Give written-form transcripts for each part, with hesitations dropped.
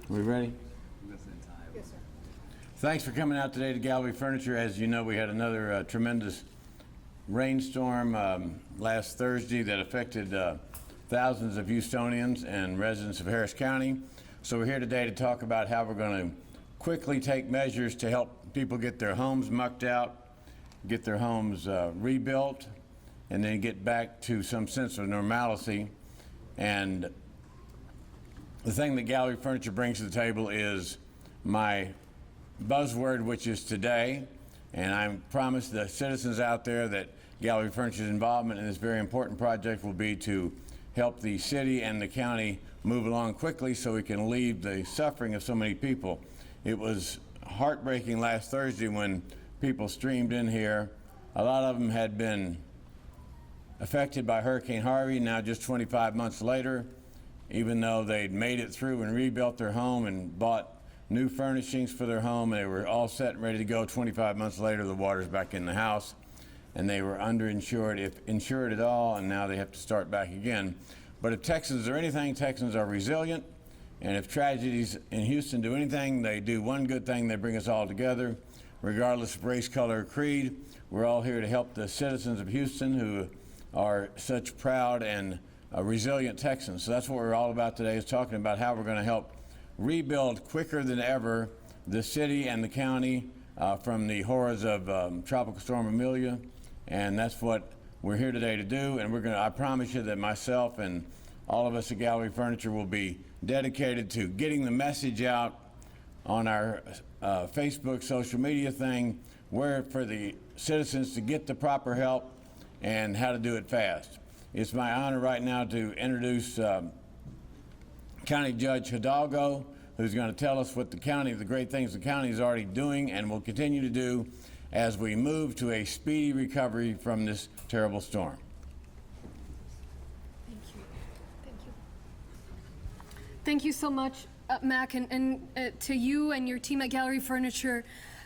We ready? Yes, sir. Thanks for coming out today to Gallery Furniture. As you know, we had another tremendous rainstorm last Thursday that affected thousands of Houstonians and residents of Harris County. So we're here today to talk about how we're going to quickly take measures to help people get their homes mucked out, get their homes rebuilt, and then get back to some sense of normalcy. And the thing that Gallery Furniture brings to the table is my buzzword, which is today. And I promise the citizens out there that Gallery Furniture's involvement in this very important project will be to help the city and the county move along quickly so we can alleviate the suffering of so many people. It was heartbreaking last Thursday when people streamed in here. A lot of them had been affected by Hurricane Harvey. Now, just 25 months later, even though they'd made it through and rebuilt their home and bought new furnishings for their home, they were all set and ready to go. 25 months later, the water's back in the house, and they were underinsured, if insured at all, and now they have to start back again. But if Texans are anything, Texans are resilient, and if tragedies in Houston do anything, they do one good thing: they bring us all together, regardless of race, color, or creed. We're all here to help the citizens of Houston who are such proud and resilient Texans. So that's what we're all about today, is talking about how we're going to help rebuild quicker than ever the city and the county from the horrors of Tropical Storm Amelia. And that's what we're here today to do. And I promise you that myself and all of us at Gallery Furniture will be dedicated to getting the message out on our Facebook social media thing, where for the citizens to get the proper help and how to do it fast. It's my honor right now to introduce County Judge Hidalgo, who's going to tell us what the great things the county is already doing and will continue to do as we move to a speedy recovery from this terrible storm. Thank you. Thank you. Thank you so much, Mac, and to you and your team at Gallery Furniture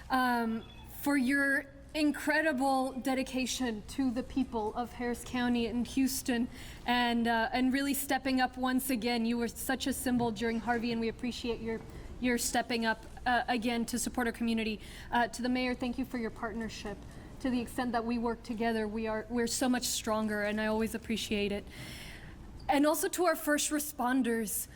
for your incredible dedication to the people of Harris County and Houston, and really stepping up once again. You were such a symbol during Harvey, and we appreciate your stepping up again to support our community. To the mayor, thank you for your partnership. To the extent that we work together, we're so much stronger, and I always appreciate it. And also to our first responders,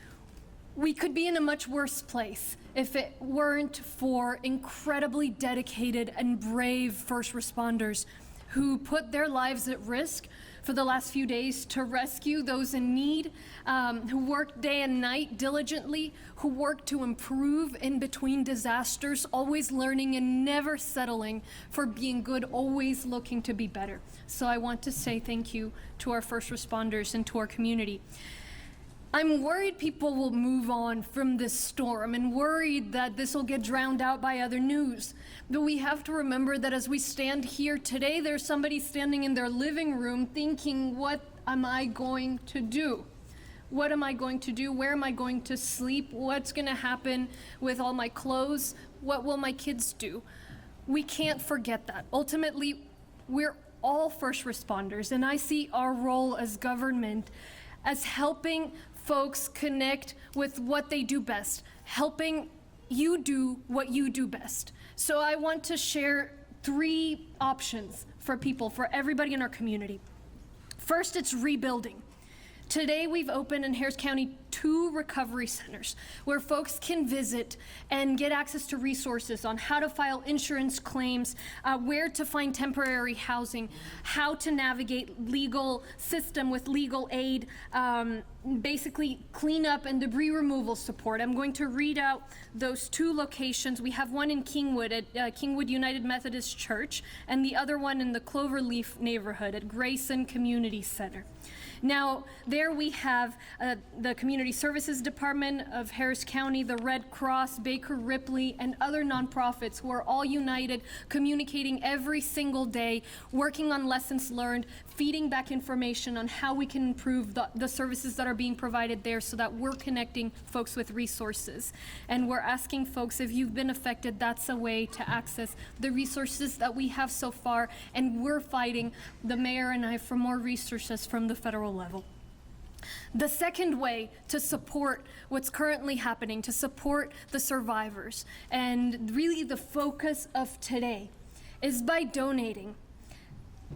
we could be in a much worse place if it weren't for incredibly dedicated and brave first responders who put their lives at risk for the last few days to rescue those in need, who worked day and night diligently, who worked to improve in between disasters, always learning and never settling for being good, always looking to be better. So I want to say thank you to our first responders and to our community. I'm worried people will move on from this storm, and worried that this will get drowned out by other news. But we have to remember that as we stand here today, there's somebody standing in their living room thinking, what am I going to do? What am I going to do? Where am I going to sleep? What's going to happen with all my clothes? What will my kids do? We can't forget that. Ultimately, we're all first responders, and I see our role as government as helping folks connect with what they do best, helping you do what you do best. So I want to share 3 options for people, for everybody in our community. First, it's rebuilding. Today, we've opened in Harris County 2 recovery centers where folks can visit and get access to resources on how to file insurance claims, where to find temporary housing, how to navigate legal system with legal aid, basically cleanup and debris removal support. I'm going to read out those 2 locations. We have one in Kingwood at Kingwood United Methodist Church, and the other one in the Cloverleaf neighborhood at Grayson Community Center. Now, there we have the Community Services Department of Harris County, the Red Cross, Baker Ripley, and other nonprofits who are all united, communicating every single day, working on lessons learned, feeding back information on how we can improve the services that are being provided there so that we're connecting folks with resources. And we're asking folks, if you've been affected, that's a way to access the resources that we have so far, and we're fighting, the mayor and I, for more resources from the federal level. The second way to support what's currently happening, to support the survivors, and really the focus of today, is by donating.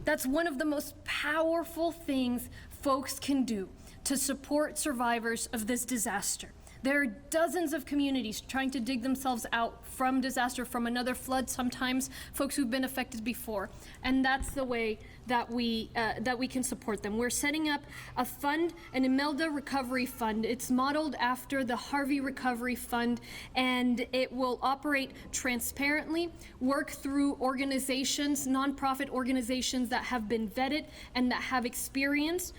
That's one of the most powerful things folks can do to support survivors of this disaster. There are dozens of communities trying to dig themselves out from disaster, from another flood sometimes, folks who've been affected before. And that's the way that we can support them. We're setting up a fund, an Imelda Recovery Fund. It's modeled after the Harvey Recovery Fund, and it will operate transparently, work through organizations, nonprofit organizations that have been vetted and that have experience.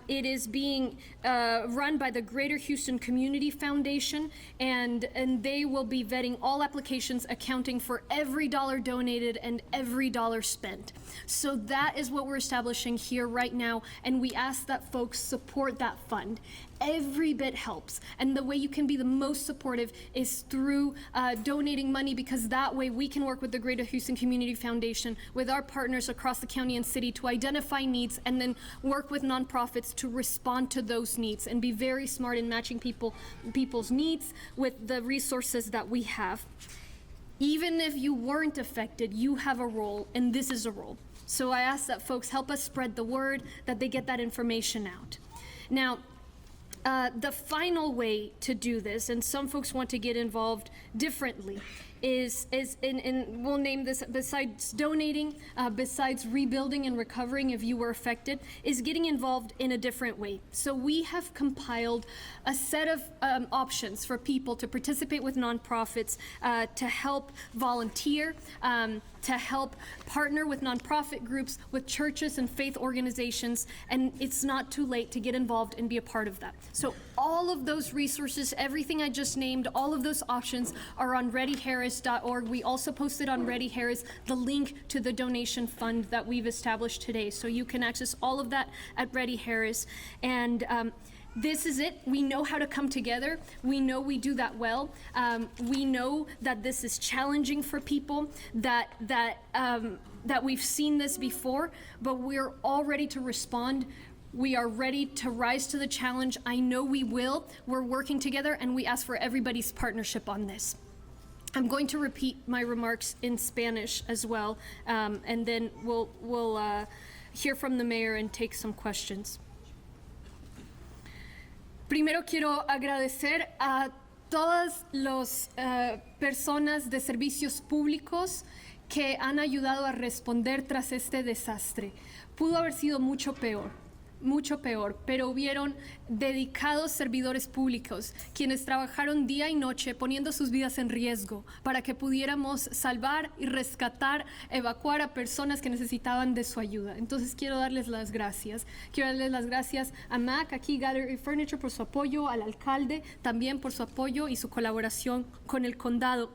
It is being run by the Greater Houston Community Foundation, and they will be vetting all applications, accounting for every dollar donated and every dollar spent. So that is what we're establishing here right now, and we ask that folks support that fund. Every bit helps, and the way you can be the most supportive is through donating money, because that way we can work with the Greater Houston Community Foundation, with our partners across the county and city, to identify needs and then work with nonprofits to respond to those needs and be very smart in matching people's needs with the resources that we have. Even if you weren't affected, you have a role, and this is a role. So I ask that folks help us spread the word, that they get that information out. Now, the final way to do this, and some folks want to get involved differently, is we'll name this, besides donating, besides rebuilding and recovering if you were affected, is getting involved in a different way. So we have compiled a set of options for people to participate with nonprofits, to help volunteer, to help partner with nonprofit groups, with churches and faith organizations, and it's not too late to get involved and be a part of that. So all of those resources, everything I just named, all of those options are on readyharris.org. We also posted on Ready Harris the link to the donation fund that we've established today. So you can access all of that at Ready Harris. And this is it. We know how to come together. We know we do that well. We know that this is challenging for people, that we've seen this before, but we're all ready to respond. We are ready to rise to the challenge. I know we will. We're working together, and we ask for everybody's partnership on this. I'm going to repeat my remarks in Spanish as well, and then we'll hear from the mayor and take some questions. Primero quiero agradecer a todas las personas de servicios públicos que han ayudado a responder tras este desastre. Pudo haber sido mucho peor, pero hubieron dedicados servidores públicos quienes trabajaron día y noche poniendo sus vidas en riesgo para que pudiéramos salvar y rescatar, evacuar a personas que necesitaban de su ayuda. Entonces quiero darles las gracias. Quiero darles las gracias a Mac, aquí Gallery Furniture, por su apoyo, al alcalde también por su apoyo y su colaboración con el condado.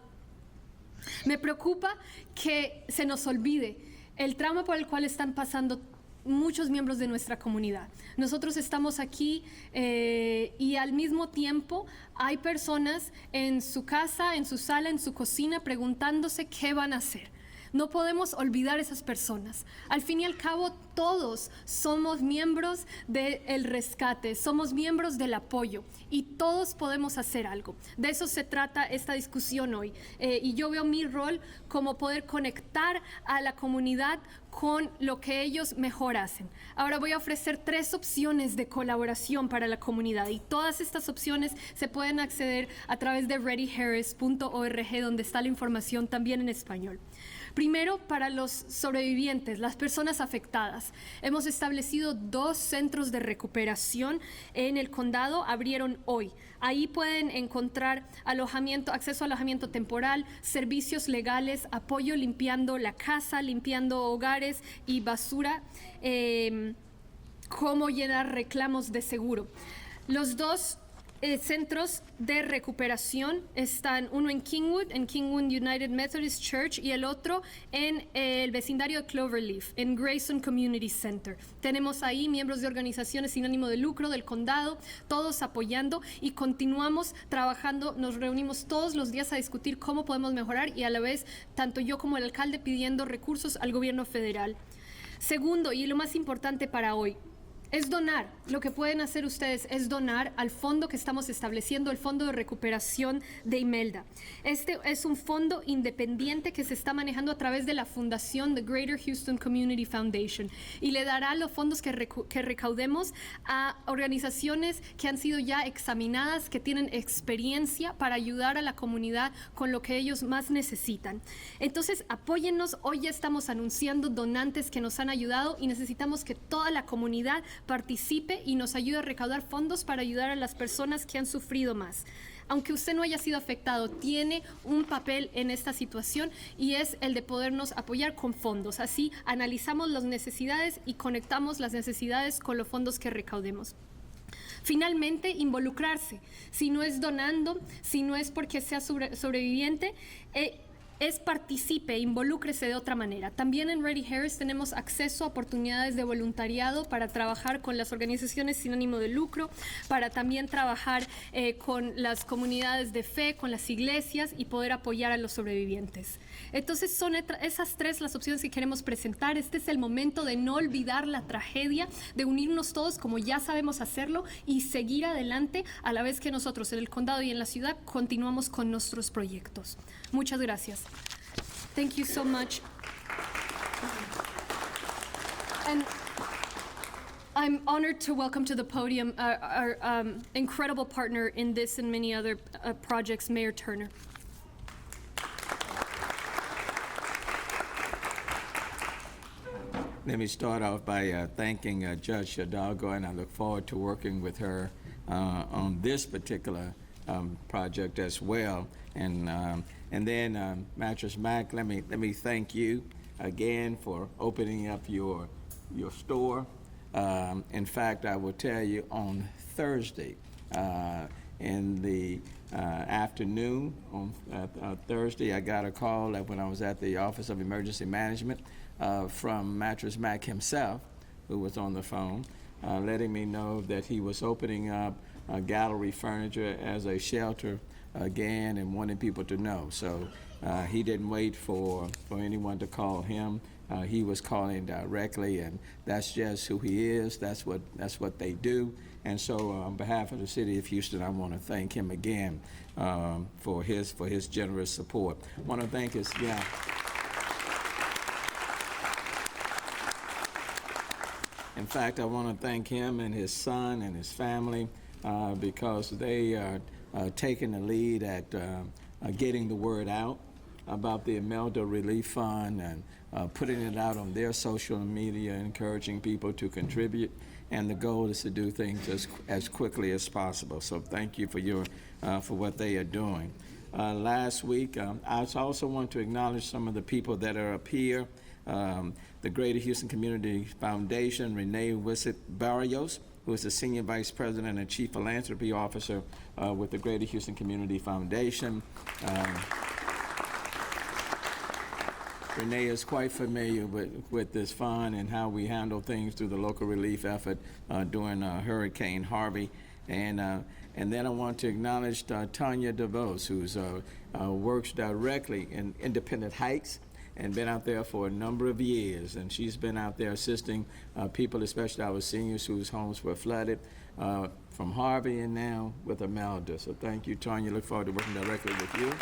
Me preocupa que se nos olvide el trauma por el cual están pasando muchos miembros de nuestra comunidad. Nosotros estamos aquí y al mismo tiempo hay personas en su casa, en su sala, en su cocina preguntándose qué van a hacer. No podemos olvidar esas personas. Al fin y al cabo, todos somos miembros del rescate, somos miembros del apoyo y todos podemos hacer algo. De eso se trata esta discusión hoy. Y yo veo mi rol como poder conectar a la comunidad con lo que ellos mejor hacen. Ahora voy a ofrecer 3 opciones de colaboración para la comunidad y todas estas opciones se pueden acceder a través de readyharris.org, donde está la información también en español. Primero, para los sobrevivientes, las personas afectadas. Hemos establecido 2 centros de recuperación en el condado, abrieron hoy. Ahí pueden encontrar alojamiento, acceso a alojamiento temporal, servicios legales, apoyo limpiando la casa, limpiando hogares y basura, cómo llenar reclamos de seguro. Los 2 centros de recuperación están, uno en Kingwood United Methodist Church, y el otro en el vecindario de Cloverleaf, en Grayson Community Center. Tenemos ahí miembros de organizaciones sin ánimo de lucro del condado, todos apoyando, y continuamos trabajando. Nos reunimos todos los días a discutir cómo podemos mejorar, y a la vez tanto yo como el alcalde pidiendo recursos al gobierno federal. Segundo, y lo más importante para hoy, es donar. Lo que pueden hacer ustedes es donar al fondo que estamos estableciendo, el Fondo de Recuperación de Imelda. Este es un fondo independiente que se está manejando a través de la fundación The Greater Houston Community Foundation y le dará los fondos que recaudemos a organizaciones que han sido ya examinadas, que tienen experiencia para ayudar a la comunidad con lo que ellos más necesitan. Entonces, apóyennos. Hoy ya estamos anunciando donantes que nos han ayudado y necesitamos que toda la comunidad participe y nos ayude a recaudar fondos para ayudar a las personas que han sufrido más. Aunque usted no haya sido afectado, tiene un papel en esta situación y es el de podernos apoyar con fondos. Así analizamos las necesidades y conectamos las necesidades con los fondos que recaudemos. Finalmente, involucrarse. Si no es donando, si no es porque sea sobreviviente, es participe, involúcrese de otra manera. También en Ready Harris tenemos acceso a oportunidades de voluntariado para trabajar con las organizaciones sin ánimo de lucro, para también trabajar con las comunidades de fe, con las iglesias y poder apoyar a los sobrevivientes. Entonces son esas tres las opciones que queremos presentar. Este es el momento de no olvidar la tragedia, de unirnos todos como ya sabemos hacerlo y seguir adelante a la vez que nosotros en el condado y en la ciudad continuamos con nuestros proyectos. Muchas gracias. Thank you so much. And I'm honored to welcome to the podium our incredible partner in this and many other projects, Mayor Turner. Let me start off by thanking Judge Hidalgo, and I look forward to working with her on this particular project as well. And then Mattress Mack, let me thank you again for opening up your store. In fact, I will tell you on Thursday in the afternoon on Thursday, I got a call when I was at the Office of Emergency Management from Mattress Mack himself, who was on the phone, letting me know that he was opening up gallery furniture as a shelter again and wanted people to know. So he didn't wait for anyone to call him. He was calling directly, and that's just who he is. That's what they do. And so on behalf of the city of Houston, I want to thank him again for his generous support. I want to thank his, In fact, I want to thank him and his son and his family because they are taking the lead at getting the word out about the Imelda Relief Fund and putting it out on their social media, encouraging people to contribute. And the goal is to do things as quickly as possible. So thank you for what they are doing. Last week, I also want to acknowledge some of the people that are up here. The Greater Houston Community Foundation, Renee Wissett Barrios, who is the Senior Vice President and Chief Philanthropy Officer with the Greater Houston Community Foundation. Renee is quite familiar with this fund and how we handle things through the local relief effort during Hurricane Harvey. And then I want to acknowledge Tanya DeVos, who works directly in Independent Heights and been out there for a number of years. And she's been out there assisting people, especially our seniors whose homes were flooded from Harvey and now with Imelda. So thank you, Tanya. Look forward to working directly with you.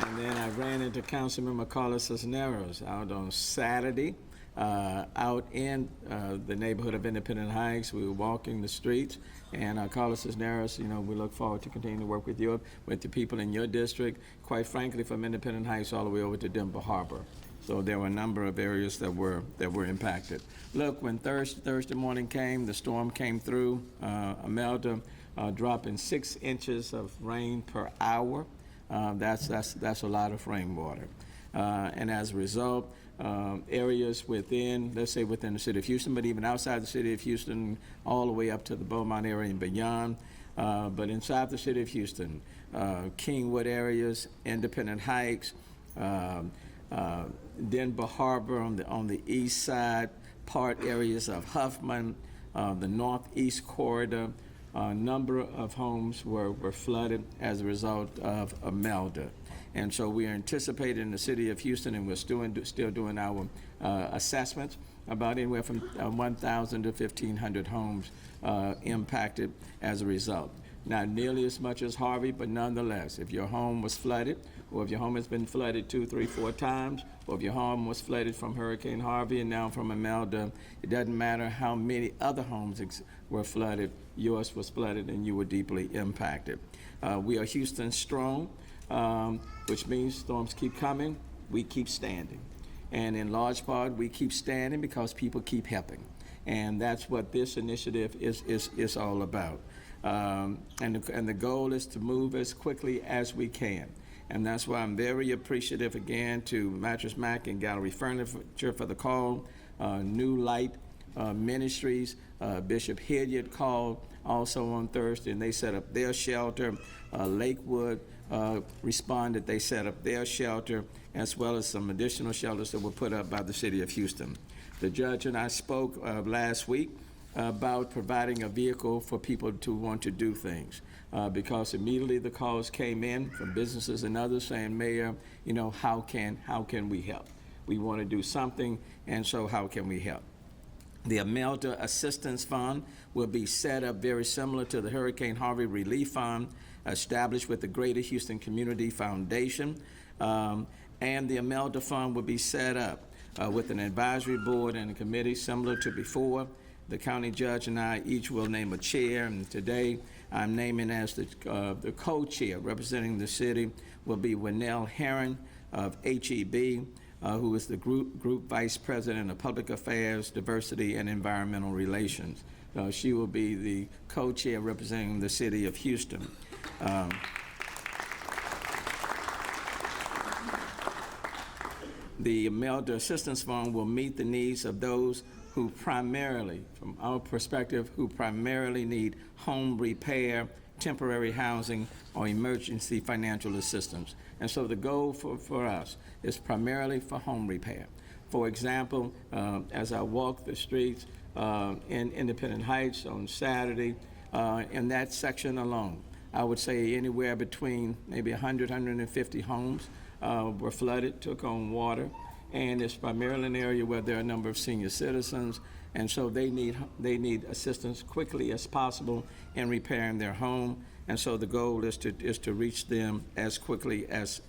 And then I ran into Councilman Carlos Cisneros out on Saturday, out in the neighborhood of Independent Heights. We were walking the streets, and Carlos Cisneros, we look forward to continuing to work with you, with the people in your district, quite frankly, from Independent Heights all the way over to Denver Harbor. So there were a number of areas that were impacted. Look, when Thursday morning came, the storm came through, Imelda dropping 6 inches of rain per hour. That's a lot of rainwater. And as a result, areas within, let's say within the city of Houston, but even outside the city of Houston, all the way up to the Beaumont area and beyond. But inside the city of Houston, Kingwood areas, Independent Heights, Denver Harbor on the east side, part areas of Huffman, the northeast corridor, a number of homes were flooded as a result of Imelda. And so we are anticipating in the city of Houston, and we're still doing our assessments, about anywhere from 1,000 to 1,500 homes impacted as a result. Not nearly as much as Harvey, but nonetheless, if your home was flooded, or if your home has been flooded 2, 3, 4 times, or if your home was flooded from Hurricane Harvey and now from Imelda, it doesn't matter how many other homes were flooded, yours was flooded and you were deeply impacted. We are Houston strong, which means storms keep coming, we keep standing. And in large part, we keep standing because people keep helping. And that's what this initiative is all about. And the goal is to move as quickly as we can. And that's why I'm very appreciative again to Mattress Mack and Gallery Furniture for the call, New Light Ministries, Bishop Hilliard called also on Thursday, and they set up their shelter. Lakewood responded, they set up their shelter, as well as some additional shelters that were put up by the city of Houston. The judge and I spoke last week about providing a vehicle for people to want to do things, because immediately the calls came in from businesses and others saying, Mayor, you know, how can we help? We want to do something, and so how can we help? The Imelda Assistance Fund will be set up very similar to the Hurricane Harvey Relief Fund, established with the Greater Houston Community Foundation, and the Imelda Fund will be set up with an advisory board and a committee similar to before. The county judge and I each will name a chair, and today I'm naming as the co-chair representing the city will be Winnell Herron of HEB, who is the group vice president of public affairs, diversity, and environmental relations. She will be the co-chair representing the city of Houston. The Imelda Assistance Fund will meet the needs of those who primarily, from our perspective, who primarily need home repair, temporary housing, or emergency financial assistance. And so the goal for us is primarily for home repair. For example, as I walk the streets in Independent Heights on Saturday, in that section alone, I would say anywhere between maybe 100, 150 homes were flooded, took on water, and it's primarily an area where there are a number of senior citizens, and so they need assistance quickly as possible in repairing their home, and so the goal is to reach them as quickly as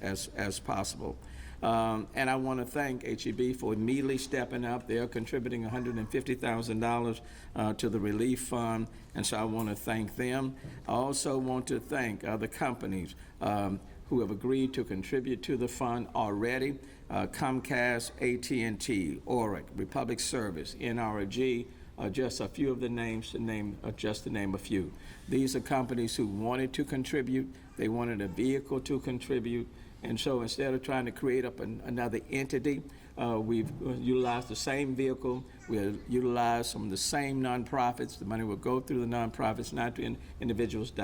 possible. And I want to thank HEB for immediately stepping up. They are contributing $150,000 to the relief fund, and so I want to thank them. I also want to thank other companies who have agreed to contribute to the fund already. Comcast, AT&T, Oric, Republic Service, NRG, just a few of the names to name a few. These are companies who wanted to contribute. They wanted a vehicle to contribute. And so instead of trying to create up another entity, we've utilized the same vehicle. We'll utilize some of the same nonprofits. The money will go through the nonprofits, not to individuals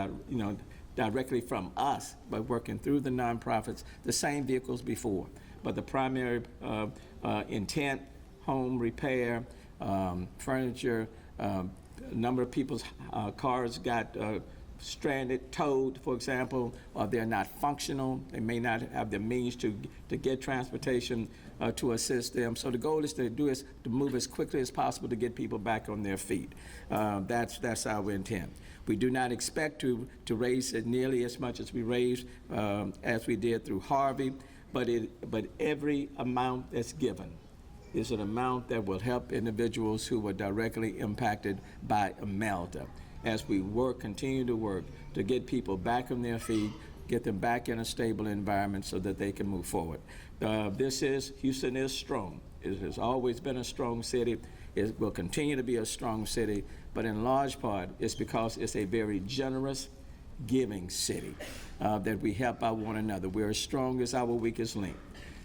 directly from us, but working through the nonprofits, the same vehicles before. But the primary intent, home repair, furniture, a number of people's cars got stranded, towed, for example, or they're not functional. They may not have the means to get transportation to assist them. So the goal is to move as quickly as possible to get people back on their feet. That's our intent. We do not expect to raise it nearly as much as we raised as we did through Harvey, but every amount that's given is an amount that will help individuals who were directly impacted by Imelda as we continue to work to get people back on their feet, get them back in a stable environment so that they can move forward. Houston is strong. It has always been a strong city. It will continue to be a strong city, but in large part, it's because it's a very generous, giving city that we help out one another. We're as strong as our weakest link.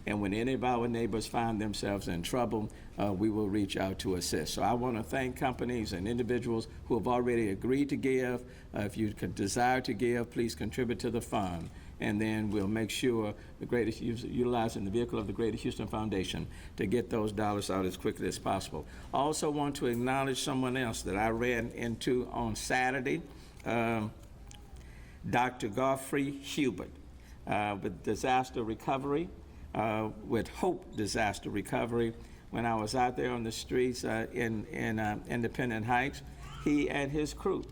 And when any of our neighbors find themselves in trouble, we will reach out to assist. So I want to thank companies and individuals who have already agreed to give. If you desire to give, please contribute to the fund. And then we'll make sure utilizing the vehicle of the Greater Houston Foundation to get those dollars out as quickly as possible. I also want to acknowledge someone else that I ran into on Saturday, Dr. Godfrey Hubert. with disaster recovery, with Hope Disaster Recovery. When I was out there on the streets in Independent Heights, he and his crew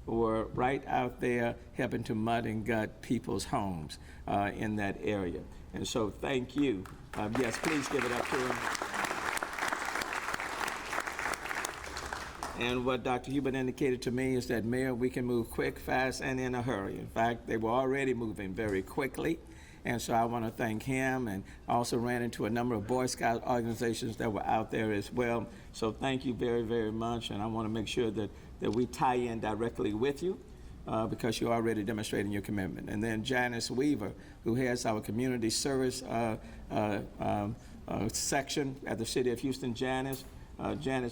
were right out there helping to mud and gut people's homes in that area. And so thank you. Yes, please give it up to him. And what Dr. Hubert indicated to me is that, Mayor, we can move quick, fast, and in a hurry. In fact, they were already moving very quickly. And so I want to thank him, and also ran into a number of Boy Scout organizations that were out there as well. So thank you very, very much. And I want to make sure that we tie in directly with you because you're already demonstrating your commitment. And then Janice Weaver, who heads our community service section at the City of Houston. Janice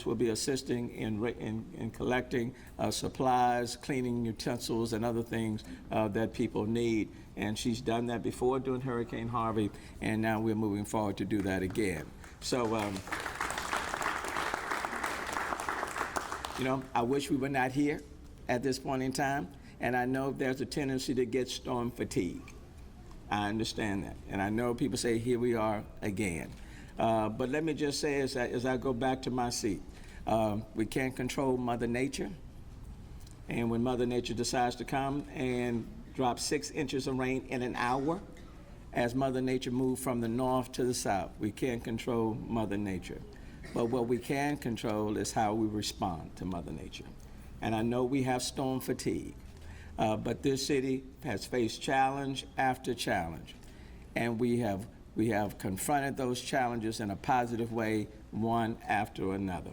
will be assisting in collecting supplies, cleaning utensils, and other things that people need. And she's done that before during Hurricane Harvey, and now we're moving forward to do that again. So, you know, I wish we were not here at this point in time, and I know there's a tendency to get storm fatigue. I understand that, and I know people say, here we are again. But let me just say as I go back to my seat, we can't control Mother Nature. And when Mother Nature decides to come and drop 6 inches of rain in an hour, as Mother Nature moves from the north to the south, we can't control Mother Nature. But what we can control is how we respond to Mother Nature. And I know we have storm fatigue, but this city has faced challenge after challenge. And we have confronted those challenges in a positive way, one after another.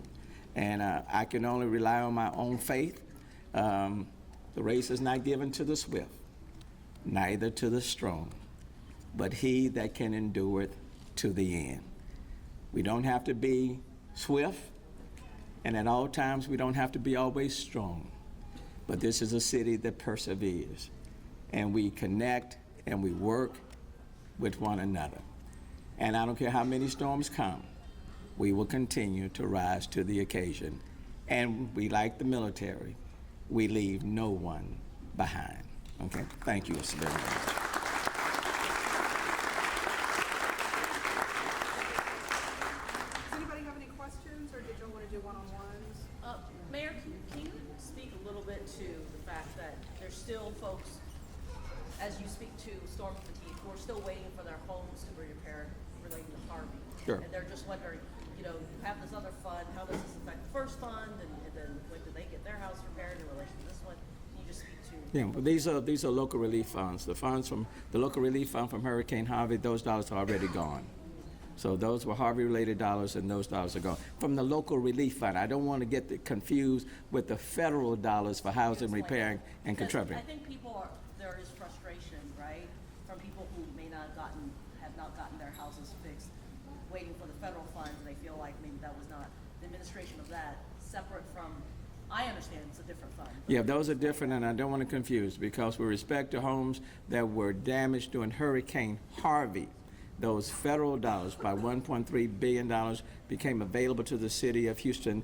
And I can only rely on my own faith. The race is not given to the swift, neither to the strong, but he that can endure it to the end. We don't have to be swift, and at all times we don't have to be always strong. But this is a city that perseveres, and we connect and we work with one another. And I don't care how many storms come, we will continue to rise to the occasion. And we, like the military, we leave no one behind. Okay, thank you so very much. Does anybody have any questions, or did y'all want to do one-on-ones? Mayor, can you speak a little bit to the fact that there's still folks, as you speak to storm fatigue, who are still waiting for their homes to be repaired relating to Harvey? Sure. And they're just wondering, you know, you have this other fund, how does this affect the first fund, and then when do they get their house repaired in relation to this one? Can you just speak to? Yeah, well, these are local relief funds. The funds from the local relief fund from Hurricane Harvey, those dollars are already gone. So those were Harvey-related dollars, and those dollars are gone. From the local relief fund, I don't want to get confused with the federal dollars for housing, repairing, and Because contributing. I think there is frustration, right, from people who have not gotten their houses fixed, waiting for the federal funds, and they feel like maybe that was not, the administration of that, separate from, I understand it's a different fund. Yeah, those are different, and I don't want to confuse, because with respect to homes that were damaged during Hurricane Harvey, those federal dollars, by $1.3 billion, became available to the city of Houston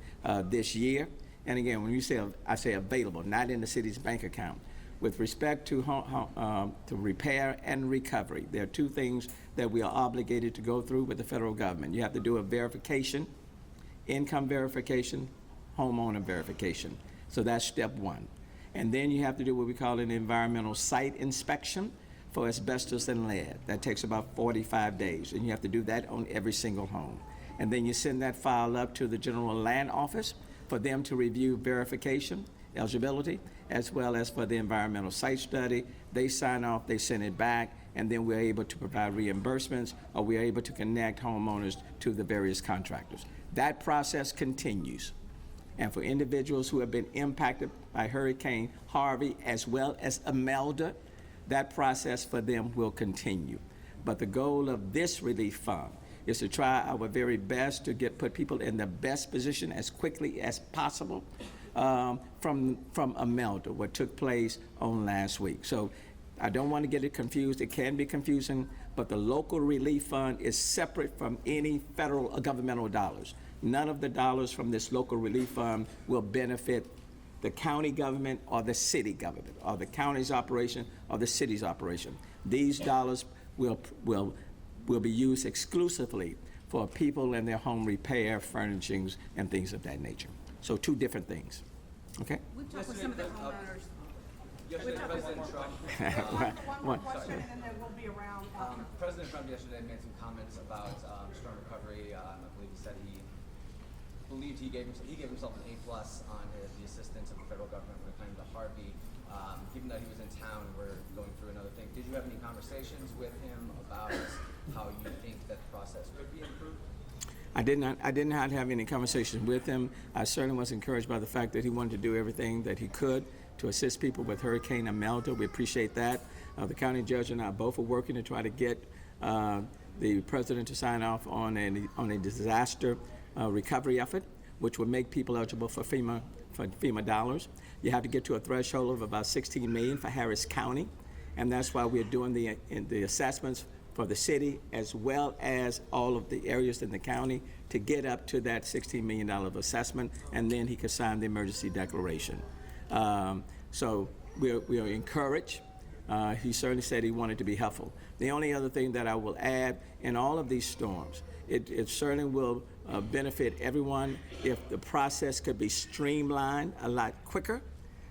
this year. And again, when you say, I say available, not in the city's bank account. With respect to repair and recovery, there are two things that we are obligated to go through with the federal government. You have to do a verification, income verification, homeowner verification. So that's step one. And then you have to do what we call an environmental site inspection for asbestos and lead. That takes about 45 days, and you have to do that on every single home. And then you send that file up to the General Land Office for them to review verification, eligibility, as well as for the environmental site study. They sign off, they send it back, and then we're able to provide reimbursements, or we're able to connect homeowners to the various contractors. That process continues. And for individuals who have been impacted by Hurricane Harvey as well as Imelda, that process for them will continue. But the goal of this relief fund is to try our very best to put people in the best position as quickly as possible from Imelda, what took place on last week. So I don't want to get it confused. It can be confusing, but the local relief fund is separate from any federal or governmental dollars. None of the dollars from this local relief fund will benefit the county government or the city government, or the county's operation or the city's operation. These dollars will be used exclusively for people in their home repair, furnishings, and things of that nature. So two different things, okay? We've talked with some of the homeowners. Yesterday, President Trump, One more question, and then there will be around. President Trump yesterday made some comments about storm recovery. I believe he said he believed he gave himself an A+ on the assistance of the federal government when it came to Harvey. Given that he was in town, we're going through another thing. Did you have any conversations with him about how you think that the process could be improved? I did not have any conversations with him. I certainly was encouraged by the fact that he wanted to do everything that he could to assist people with Hurricane Imelda. We appreciate that. The county judge and I both are working to try to get the president to sign off on a disaster recovery effort, which would make people eligible for FEMA dollars. You have to get to a threshold of about $16 million for Harris County, and that's why we're doing the assessments for the city as well as all of the areas in the county to get up to that $16 million of assessment, and then he could sign the emergency declaration. So we are encouraged. He certainly said he wanted to be helpful. The only other thing that I will add, in all of these storms, it certainly will benefit everyone if the process could be streamlined a lot quicker,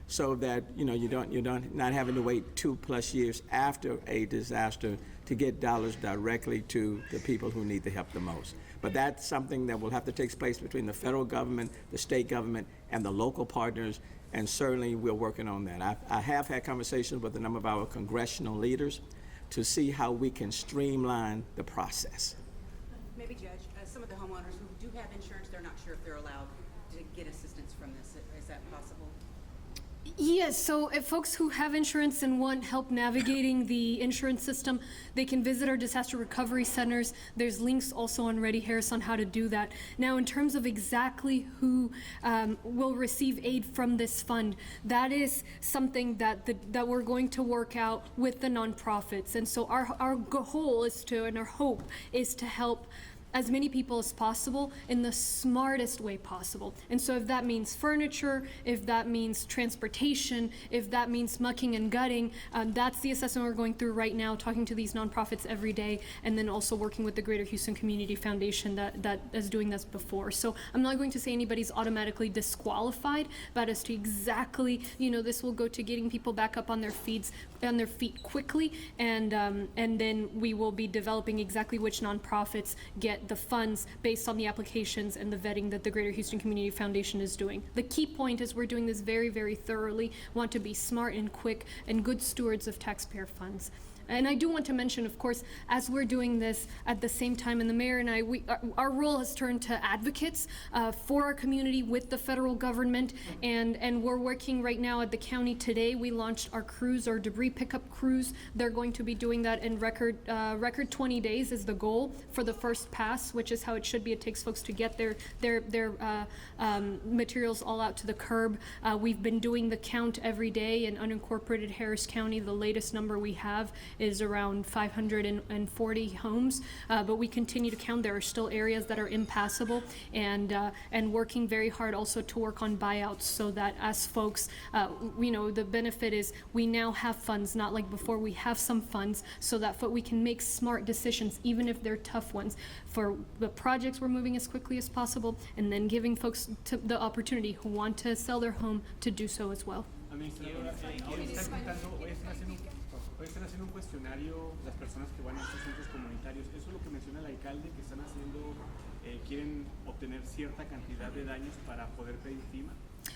so that you're not having to wait 2+ years after a disaster to get dollars directly to the people who need the help the most. But that's something that will have to take place between the federal government, the state government, and the local partners, and certainly we're working on that. I have had conversations with a number of our congressional leaders to see how we can streamline the process. Maybe, Judge, some of the homeowners who do have insurance, they're not sure if they're allowed to get assistance from this. Is that possible? Yes, so if folks who have insurance and want help navigating the insurance system, they can visit our disaster recovery centers. There's links also on Ready Harris on how to do that. Now, in terms of exactly who will receive aid from this fund, that is something that we're going to work out with the nonprofits. And so our goal is to, and our hope is to help as many people as possible in the smartest way possible. And so if that means furniture, if that means transportation, if that means mucking and gutting, that's the assessment we're going through right now, talking to these nonprofits every day, and then also working with the Greater Houston Community Foundation that is doing this before. So I'm not going to say anybody's automatically disqualified, but as to exactly, this will go to getting people back up on their feet quickly, and then we will be developing exactly which nonprofits get the funds based on the applications and the vetting that the Greater Houston Community Foundation is doing. The key point is we're doing this very, very thoroughly, want to be smart and quick and good stewards of taxpayer funds. And I do want to mention, of course, as we're doing this at the same time, and the mayor and I, our role has turned to advocates for our community with the federal government, and we're working right now at the county. Today, we launched our cruise, our debris pickup cruise. They're going to be doing that in record 20 days is the goal for the first pass, which is how it should be. It takes folks to get their materials all out to the curb. We've been doing the count every day in unincorporated Harris County. The latest number we have is around 540 homes, but we continue to count. There are still areas that are impassable, and working very hard also to work on buyouts, so that as folks, the benefit is we now have funds, not like before. We have some funds so that we can make smart decisions, even if they're tough ones. For the projects, we're moving as quickly as possible, and then giving folks the opportunity who want to sell their home to do so as well. Hoy están haciendo un cuestionario las personas que van a estos centros comunitarios. Eso es lo que menciona el alcalde, que están haciendo, quieren obtener cierta cantidad de daños para poder pedir FEMA.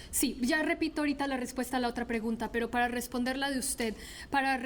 Sí, ya repito ahorita la respuesta a la otra pregunta, pero para responderla de usted, para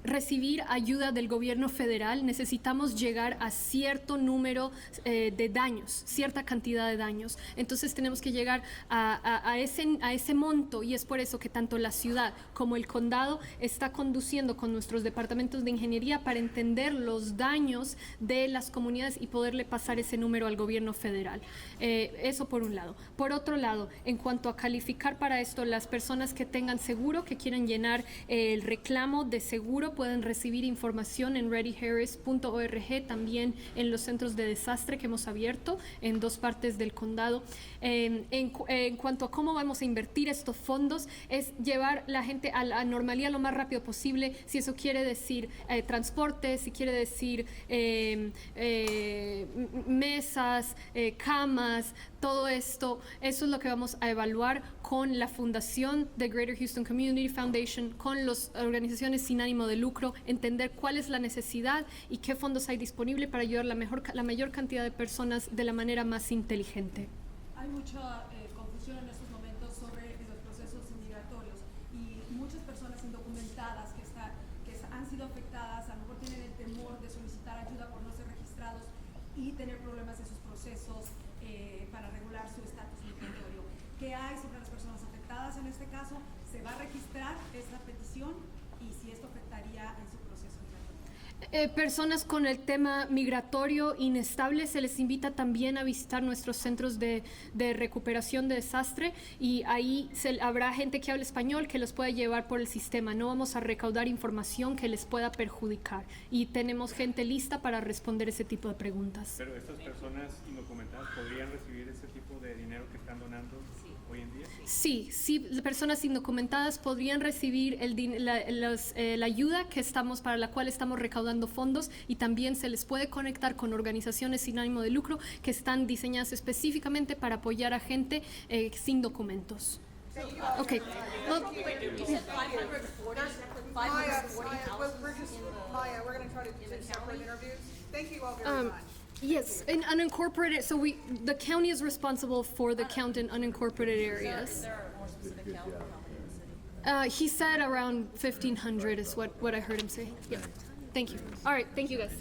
recibir ayuda del gobierno federal necesitamos llegar a cierto número de daños, cierta cantidad de daños. Entonces tenemos que llegar a ese monto, y es por eso que tanto la ciudad como el condado está conduciendo con nuestros departamentos de ingeniería para entender los daños de las comunidades y poderle pasar ese número al gobierno federal. Eso por un lado. Por otro lado, en en cuanto a calificar para esto, las personas que tengan seguro, que quieren llenar el reclamo de seguro, pueden recibir información en readyharris.org, también en los centros de desastre que hemos abierto en 2 partes del condado. En cuanto a cómo vamos a invertir estos fondos, es llevar la gente a la normalidad lo más rápido posible. Si eso quiere decir transporte, si quiere decir mesas, camas, todo esto, eso es lo que vamos a evaluar con la fundación de Greater Houston Community Foundation, con las organizaciones sin ánimo de lucro, entender cuál es la necesidad y qué fondos hay disponibles para ayudar la mayor cantidad de personas de la manera más inteligente. Hay mucha confusión en estos momentos sobre los procesos migratorios y muchas personas indocumentadas que han sido afectadas, a lo mejor tienen el temor de solicitar ayuda por no ser registrados y tener problemas en sus procesos para regular su estatus migratorio. ¿Qué hay sobre las personas afectadas en este caso? ¿Se va a registrar esta petición y si esto afectaría en su proceso migratorio? Personas con el tema migratorio inestable, se les invita también a visitar nuestros centros de recuperación de desastre y ahí habrá gente que hable español que los pueda llevar por el sistema. No vamos a recaudar información que les pueda perjudicar y tenemos gente lista para responder ese tipo de preguntas. Pero estas personas indocumentadas podrían recibir ese tipo de dinero que están donando hoy en día. Sí, personas indocumentadas podrían recibir la ayuda para la cual estamos recaudando fondos y también se les puede conectar con organizaciones sin ánimo de lucro que están diseñadas específicamente para apoyar a gente sin documentos. Okay. Well, You said 540 houses Maya, we're going to try to do separate interviews. Thank you all very much. yes, in unincorporated, so the county is responsible for the count in unincorporated Is areas. there a more specific count for how many in the city? He said around 1,500 is what I heard him say. Yeah. Thank you. All right. Thank you, guys.